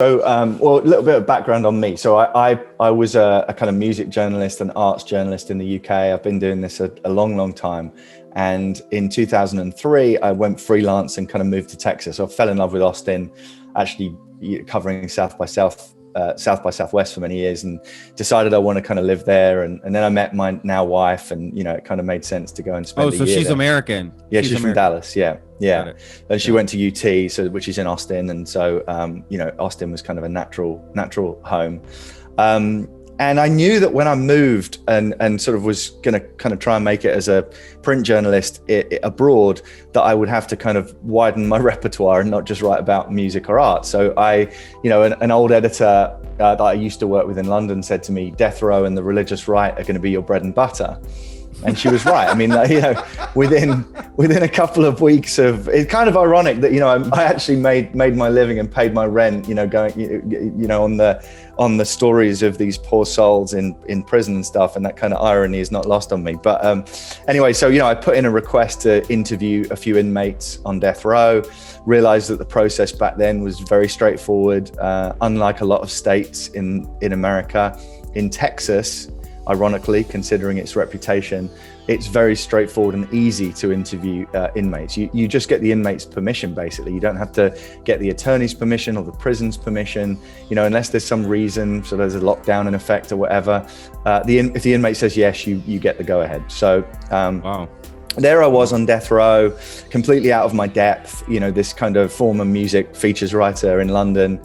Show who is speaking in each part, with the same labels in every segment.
Speaker 1: Well, a little bit of background on me. So I was a kind of music journalist and arts journalist in the UK. I've been doing this a long, long time. And in 2003, I went freelance and kind of moved to Texas. So I fell in love with Austin, actually covering South by Southwest for many years, and decided I want to kind of live there. And then I met my now wife, and it kind of made sense to go and spend a year
Speaker 2: she's
Speaker 1: there.
Speaker 2: American.
Speaker 1: Yeah, she's from Dallas. Yeah. And she went to UT, which is in Austin, and so Austin was kind of a natural home. And I knew that when I moved and sort of was going to kind of try and make it as a print journalist abroad, that I would have to kind of widen my repertoire and not just write about music or art. So an old editor that I used to work with in London said to me, "Death Row and the religious right are going to be your bread and butter." And she was right. I mean, within a couple of weeks of, it's kind of ironic that I actually made my living and paid my rent, going on the stories of these poor souls in prison and stuff, and that kind of irony is not lost on me. But anyway, so I put in a request to interview a few inmates on death row. Realized that the process back then was very straightforward, unlike a lot of states in America. In Texas, ironically, considering its reputation, it's very straightforward and easy to interview inmates. You just get the inmate's permission, basically. You don't have to get the attorney's permission or the prison's permission, unless there's some reason, so there's a lockdown in effect or whatever. If the inmate says yes, you get the go ahead. So
Speaker 2: wow.
Speaker 1: There I was on death row, completely out of my depth, this kind of former music features writer in London,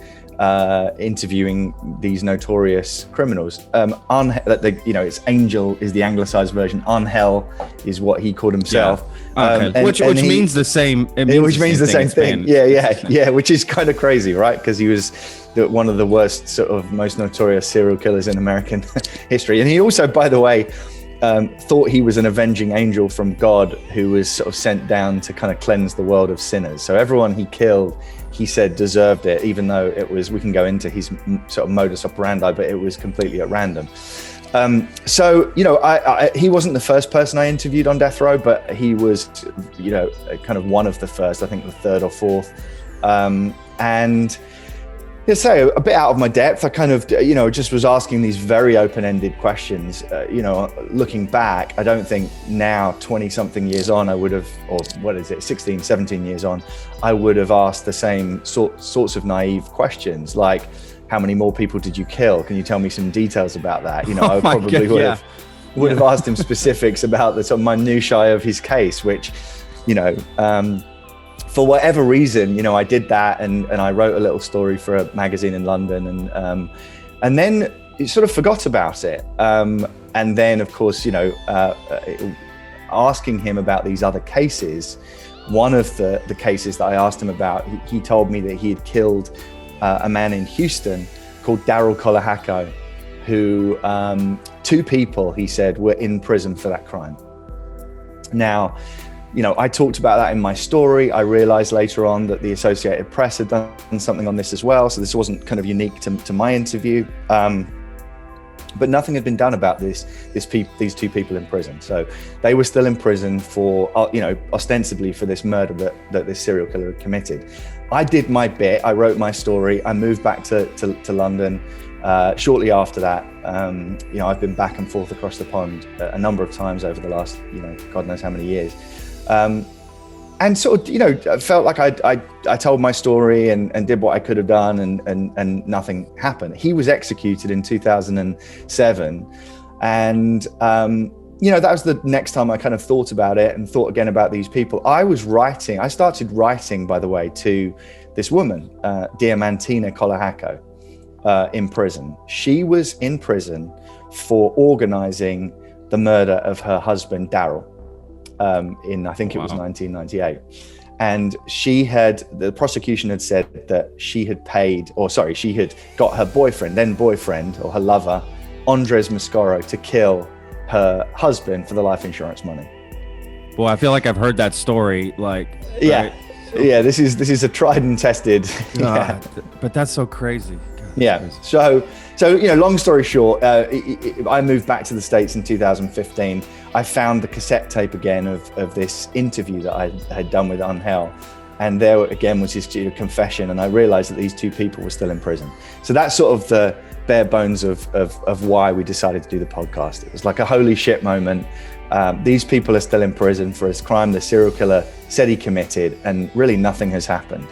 Speaker 1: interviewing these notorious criminals. It's Angel is the anglicized version. Angel is what he called himself.
Speaker 2: Yeah. Which means the same.
Speaker 1: Which means the same thing. Yeah. Which is kind of crazy, right? Because he was one of the worst, sort of most notorious serial killers in American history. And he also, by the way, thought he was an avenging angel from God who was sort of sent down to kind of cleanse the world of sinners. So everyone he killed, he said deserved it, even though it was, we can go into his sort of modus operandi, but it was completely at random. He wasn't the first person I interviewed on death row, but he was, kind of one of the first, I think the third or fourth. So a bit out of my depth, I kind of, just was asking these very open-ended questions. Looking back, I don't think now, 20-something years on, I would have, or 16, 17 years on, I would have asked the same sorts of naive questions, like, how many more people did you kill? Can you tell me some details about that? I probably would have asked him specifics about the sort of minutiae of his case, which, for whatever reason, I did that, and I wrote a little story for a magazine in London, and then it sort of forgot about it. And then, of course, asking him about these other cases, one of the cases that I asked him about, he told me that he had killed a man in Houston called Daryl Colahacco, who 2 people, he said, were in prison for that crime. Now, I talked about that in my story. I realized later on that the Associated Press had done something on this as well. So this wasn't kind of unique to my interview. But nothing had been done about these 2 people in prison. So they were still in prison for, ostensibly for this murder that this serial killer had committed. I did my bit. I wrote my story. I moved back to London. Shortly after that, I've been back and forth across the pond a number of times over the last, God knows how many years. And sort of, I felt like I told my story and did what I could have done, and nothing happened. He was executed in 2007. And, that was the next time I kind of thought about it and thought again about these people. I started writing, by the way, to this woman, Diamantina Colahacco, in prison. She was in prison for organizing the murder of her husband, Daryl. In, I think it was 1998. And the prosecution had said that she had got her boyfriend or her lover, Andres Mascaro, to kill her husband for the life insurance money.
Speaker 2: Well, I feel like I've heard that story,
Speaker 1: Yeah. Right? Yeah, this is a tried and tested.
Speaker 2: But that's so crazy. God,
Speaker 1: yeah.
Speaker 2: Crazy.
Speaker 1: So long story short, I moved back to the States in 2015. I found the cassette tape again of this interview that I had done with Angel. And there again was his confession, and I realized that these two people were still in prison. So that's sort of the bare bones of why we decided to do the podcast. It was like a holy shit moment. These people are still in prison for his crime the serial killer said he committed, and really nothing has happened.